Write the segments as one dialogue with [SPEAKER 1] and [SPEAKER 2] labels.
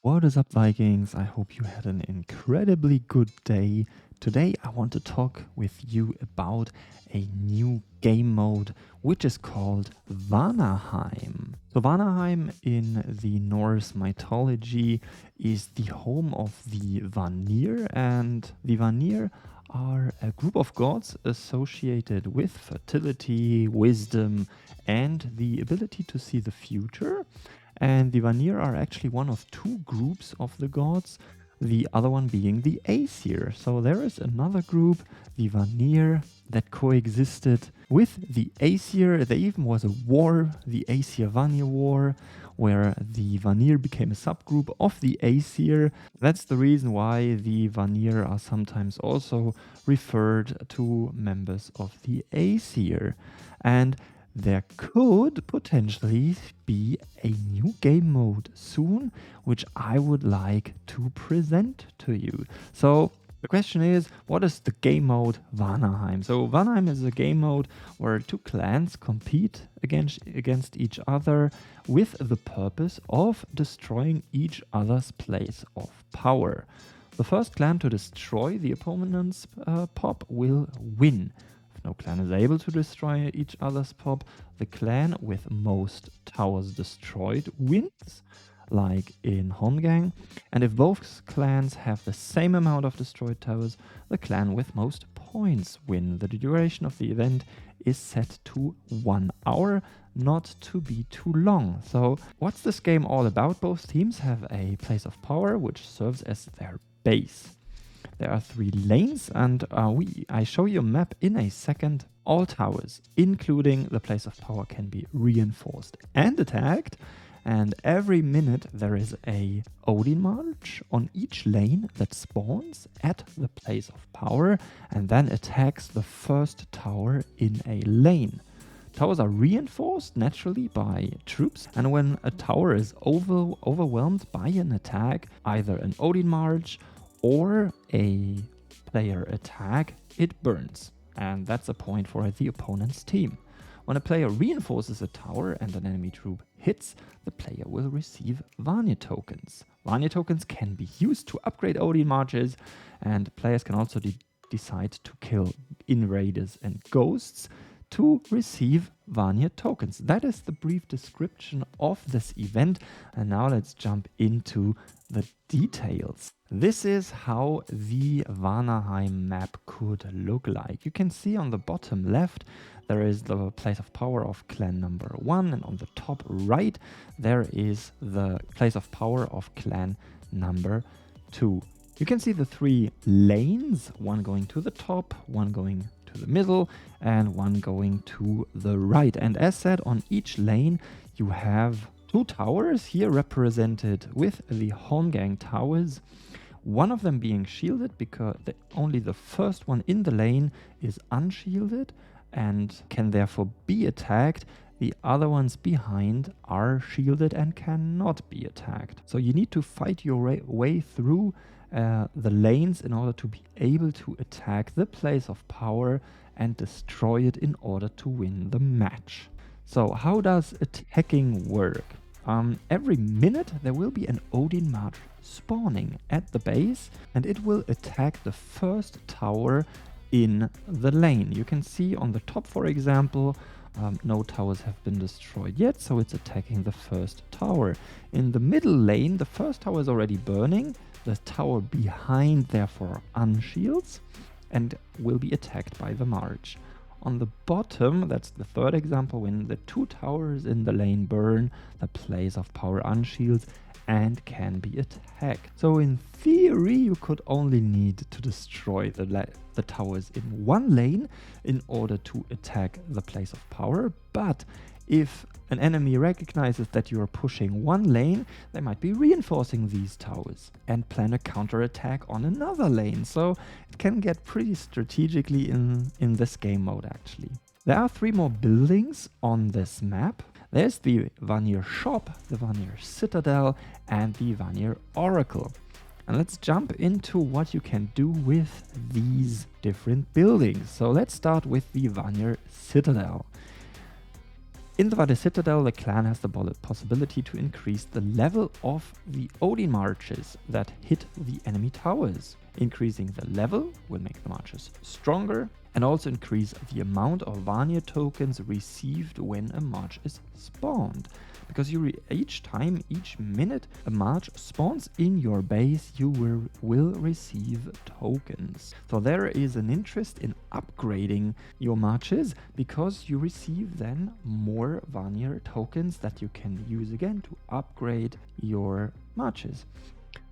[SPEAKER 1] What is up, Vikings? I hope you had an incredibly good day. Today, I want to talk with you about a new game mode which is called Vanaheim. So, Vanaheim in the Norse mythology is the home of the Vanir, and the Vanir are a group of gods associated with fertility, wisdom, and the ability to see the future. And the Vanir are actually one of two groups of the gods, the other one being the Aesir. So there is another group, the Vanir, that coexisted with the Aesir. There even was a war, the Aesir-Vanir War, where the Vanir became a subgroup of the Aesir. That's the reason why the Vanir are sometimes also referred to members of the Aesir. And there could potentially be a new game mode soon, which I would like to present to you. So the question is, what is the game mode Vanaheim? So Vanaheim is a game mode where two clans compete against each other with the purpose of destroying each other's place of power. The first clan to destroy the opponent's pop will win. No clan is able to destroy each other's pop. The clan with most towers destroyed wins, like in Hongang. And if both clans have the same amount of destroyed towers, the clan with most points win. The duration of the event is set to 1 hour, not to be too long. So what's this game all about? Both teams have a place of power which serves as their base. There are 3 lanes, and I show you a map in a second. All towers, including the place of power, can be reinforced and attacked. And every minute there is a Odin March on each lane that spawns at the place of power and then attacks the first tower in a lane. Towers are reinforced naturally by troops, and when a tower is overwhelmed by an attack, either an Odin March or a player attack, it burns. And that's a point for the opponent's team. When a player reinforces a tower and an enemy troop hits, the player will receive Vana Tokens. Vana Tokens can be used to upgrade Odin Marches, and players can also decide to kill invaders and ghosts to receive Vana Tokens. That is the brief description of this event, and now let's jump into the details. This is how the Vanaheim map could look like. You can see on the bottom left there is the place of power of clan number 1, and on the top right there is the place of power of clan number 2. You can see the 3 lanes, one going to the top, one going to the middle, and one going to the right. And as said, on each lane you have 2 towers here represented with the Hongang towers. One of them being shielded because only the first one in the lane is unshielded and can therefore be attacked. The other ones behind are shielded and cannot be attacked. So you need to fight your way through the lanes in order to be able to attack the place of power and destroy it in order to win the match. So how does attacking work? Every minute there will be an Odin March spawning at the base, and it will attack the first tower in the lane. You can see on the top, for example, no towers have been destroyed yet, so it's attacking the first tower. In the middle lane, the first tower is already burning. The tower behind therefore unshields and will be attacked by the March. On the bottom, that's the third example, when the 2 towers in the lane burn, the place of power unshields and can be attacked. So in theory, you could only need to destroy the towers in one lane in order to attack the place of power. But if an enemy recognizes that you are pushing one lane, they might be reinforcing these towers and plan a counterattack on another lane. So it can get pretty strategically in this game mode actually. There are 3 more buildings on this map. There's the Vanir Shop, the Vanir Citadel, and the Vanir Oracle. And let's jump into what you can do with these different buildings. So let's start with the Vanir Citadel. In the Vana Citadel, the clan has the possibility to increase the level of the Odin marches that hit the enemy towers. Increasing the level will make the marches stronger and also increase the amount of Vana tokens received when a march is spawned. Because each minute a march spawns in your base, you will receive tokens. So there is an interest in upgrading your marches because you receive then more Vana tokens that you can use again to upgrade your marches.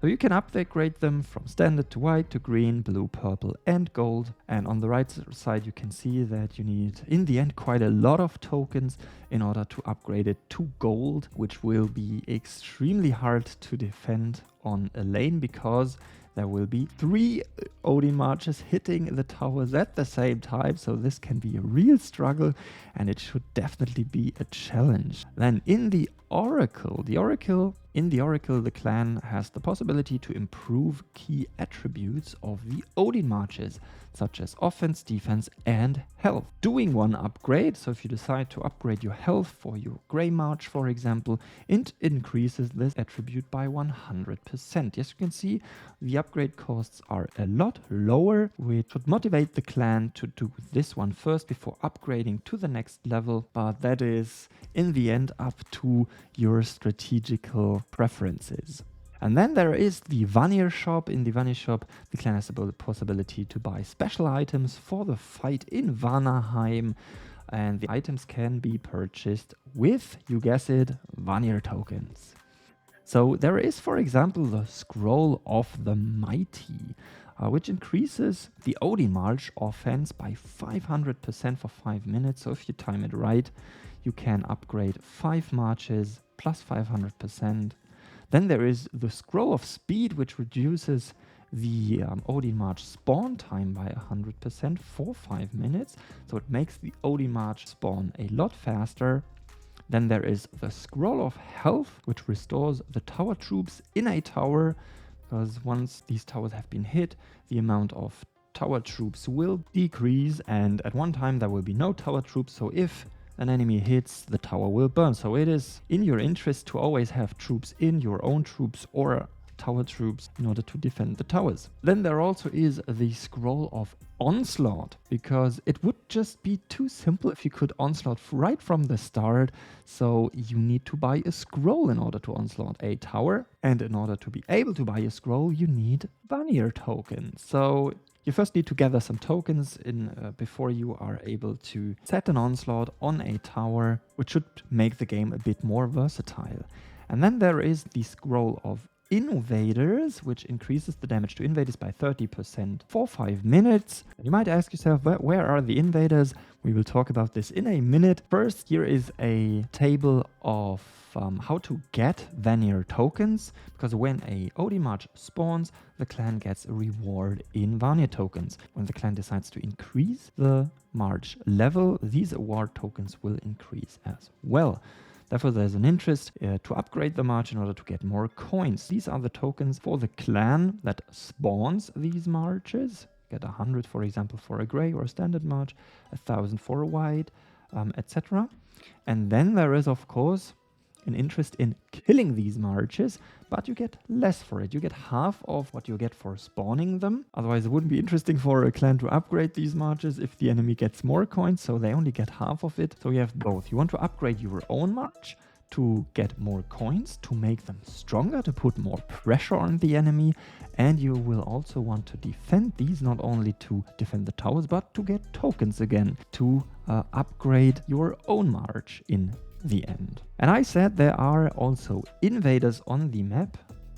[SPEAKER 1] So you can upgrade them from standard to white to green, blue, purple and gold. And on the right side you can see that you need in the end quite a lot of tokens in order to upgrade it to gold, which will be extremely hard to defend on a lane because there will be 3 Odin marches hitting the towers at the same time, so this can be a real struggle and it should definitely be a challenge. Then in the Oracle, the clan has the possibility to improve key attributes of the Odin marches, such as offense, defense and health. Doing one upgrade, so if you decide to upgrade your health for your Grey March, for example, it increases this attribute by 100%. Yes, you can see the upgrade costs are a lot lower, which should motivate the clan to do this one first before upgrading to the next level, but that is in the end up to your strategical preferences. And then there is the Vana shop. In the Vana shop, the clan has the possibility to buy special items for the fight in Vanaheim. And the items can be purchased with, you guess it, Vana tokens. So there is, for example, the Scroll of the Mighty, which increases the Odin March offense by 500% for 5 minutes. So if you time it right, you can upgrade 5 marches plus 500%. Then there is the Scroll of Speed, which reduces the Odin March spawn time by 100% for 5 minutes. So it makes the Odin March spawn a lot faster. Then there is the Scroll of Health, which restores the tower troops in a tower, because once these towers have been hit, the amount of tower troops will decrease, and at one time there will be no tower troops, so if an enemy hits, the tower will burn. So it is in your interest to always have troops in, your own troops or tower troops, in order to defend the towers. Then there also is the Scroll of Onslaught, because it would just be too simple if you could onslaught right from the start. So you need to buy a scroll in order to onslaught a tower, and in order to be able to buy a scroll you need Vana tokens. So you first need to gather some tokens before you are able to set an onslaught on a tower, which should make the game a bit more versatile. And then there is the Scroll of Invaders, which increases the damage to invaders by 30% for 5 minutes. And you might ask yourself, where are the invaders? We will talk about this in a minute. First, here is a table of how to get Vana tokens, because when a Odin March spawns, the clan gets a reward in Vana tokens. When the clan decides to increase the March level, these award tokens will increase as well. Therefore, there's an interest to upgrade the march in order to get more coins. These are the tokens for the clan that spawns these marches. Get 100, for example, for a grey or a standard march, 1,000 for a white, etc. And then there is, of course, an interest in killing these marches, but you get less for it. You get half of what you get for spawning them. Otherwise, it wouldn't be interesting for a clan to upgrade these marches if the enemy gets more coins, so they only get half of it. So you have both. You want to upgrade your own march to get more coins, to make them stronger, to put more pressure on the enemy, and you will also want to defend these, not only to defend the towers, but to get tokens again, to upgrade your own march in the end. And I said there are also invaders on the map.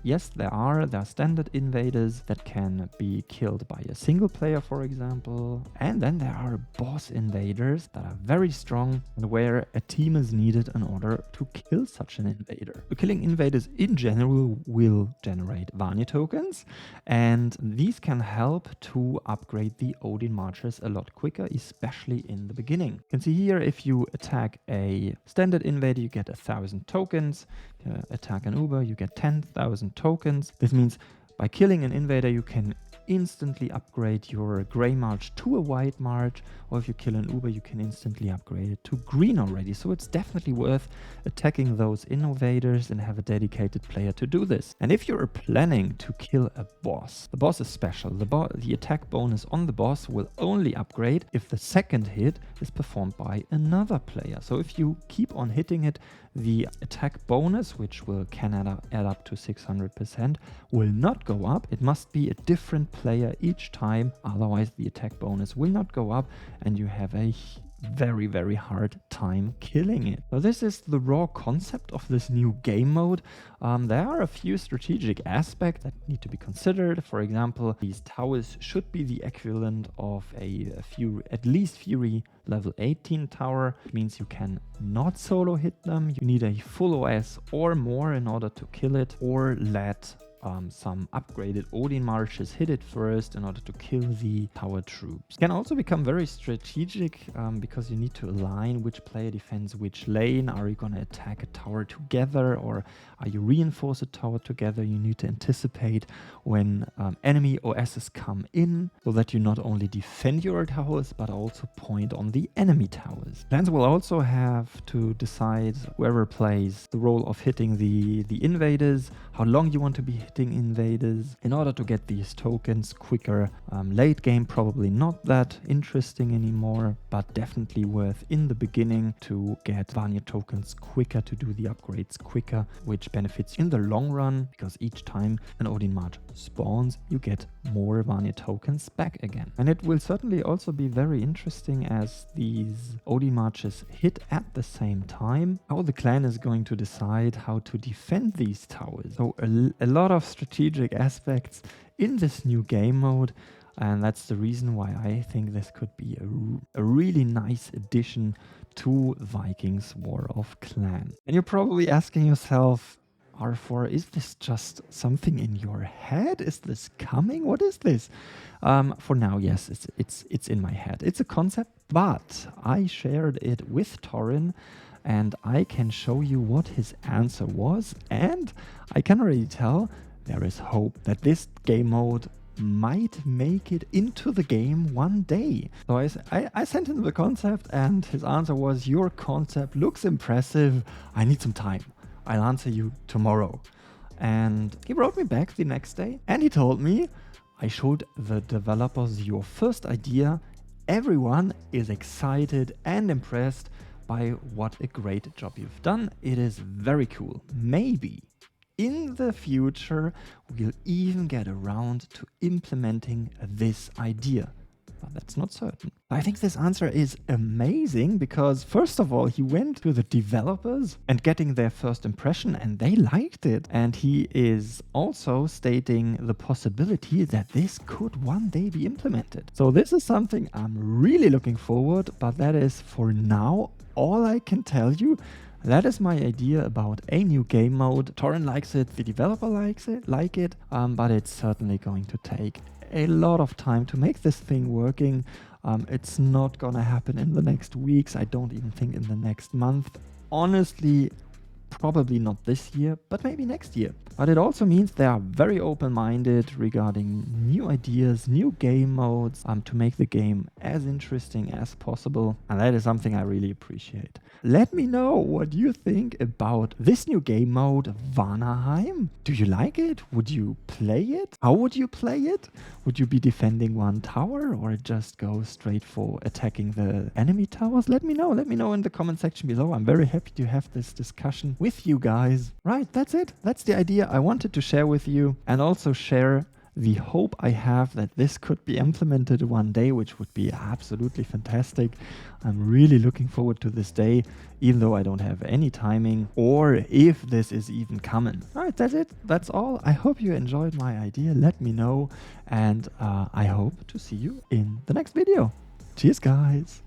[SPEAKER 1] Yes, there are standard invaders that can be killed by a single player, for example. And then there are boss invaders that are very strong and where a team is needed in order to kill such an invader. So killing invaders in general will generate Vana tokens, and these can help to upgrade the Odin marches a lot quicker, especially in the beginning. You can see here, if you attack a standard invader, you get 1,000 tokens. Attack an Uber, you get 10,000 tokens. This means by killing an invader, you can instantly upgrade your gray march to a white march, or if you kill an Uber, you can instantly upgrade it to green already. So it's definitely worth attacking those invaders and have a dedicated player to do this. And if you're planning to kill a boss, the boss is special. The attack bonus on the boss will only upgrade if the second hit is performed by another player. So if you keep on hitting it, the attack bonus, which can add up to 600%, will not go up. It must be a different player each time, otherwise the attack bonus will not go up and you have a very, very hard time killing it. So this is the raw concept of this new game mode. There are a few strategic aspects that need to be considered. For example, these towers should be the equivalent of at least Fury level 18 tower. It means you can not solo hit them. You need a full OS or more in order to kill it, or let some upgraded Odin marches hit it first in order to kill the tower troops. It can also become very strategic because you need to align which player defends which lane. Are you going to attack a tower together, or are you reinforce a tower together? You need to anticipate when enemy OSs come in, so that you not only defend your towers but also point on the enemy towers. Plans will also have to decide whoever plays the role of hitting the invaders, how long you want to be hitting invaders in order to get these tokens quicker. Late game probably not that interesting anymore, but definitely worth in the beginning to get Vana tokens quicker, to do the upgrades quicker, which benefits in the long run, because each time an Odin march spawns, you get more Vana tokens back again. And it will certainly also be very interesting, as these Odin marches hit at the same time, how the clan is going to decide how to defend these towers. So a lot of strategic aspects in this new game mode, and that's the reason why I think this could be a really nice addition to Vikings War of Clan. And you're probably asking yourself, R4, is this just something in your head? Is this coming? What is this? For now, yes, it's in my head. It's a concept, but I shared it with Torin, and I can show you what his answer was, and I can already tell there is hope that this game mode might make it into the game one day. So I sent him the concept, and his answer was, your concept looks impressive. I need some time. I'll answer you tomorrow. And he wrote me back the next day, and he told me, I showed the developers your first idea. Everyone is excited and impressed by what a great job you've done. It is very cool. Maybe in the future we'll even get around to implementing this idea. But that's not certain. I think this answer is amazing because, first of all, he went to the developers and getting their first impression, and they liked it. And he is also stating the possibility that this could one day be implemented. So this is something I'm really looking forward, but that is for now all I can tell you. That is my idea about a new game mode. Torin likes it, the developer likes it, but it's certainly going to take a lot of time to make this thing working. It's not gonna happen in the next weeks. I don't even think in the next month. Honestly, probably not this year, but maybe next year. But it also means they are very open-minded regarding new ideas, new game modes, to make the game as interesting as possible. And that is something I really appreciate. Let me know what you think about this new game mode, Vanaheim. Do you like it? Would you play it? How would you play it? Would you be defending one tower, or just go straight for attacking the enemy towers? Let me know. Let me know in the comment section below. I'm very happy to have this discussion with you guys. Right, that's it. That's the idea I wanted to share with you, and also share the hope I have that this could be implemented one day, which would be absolutely fantastic. I'm really looking forward to this day, even though I don't have any timing or if this is even coming. All right, that's it. That's all. I hope you enjoyed my idea. Let me know, and I hope to see you in the next video. Cheers, guys.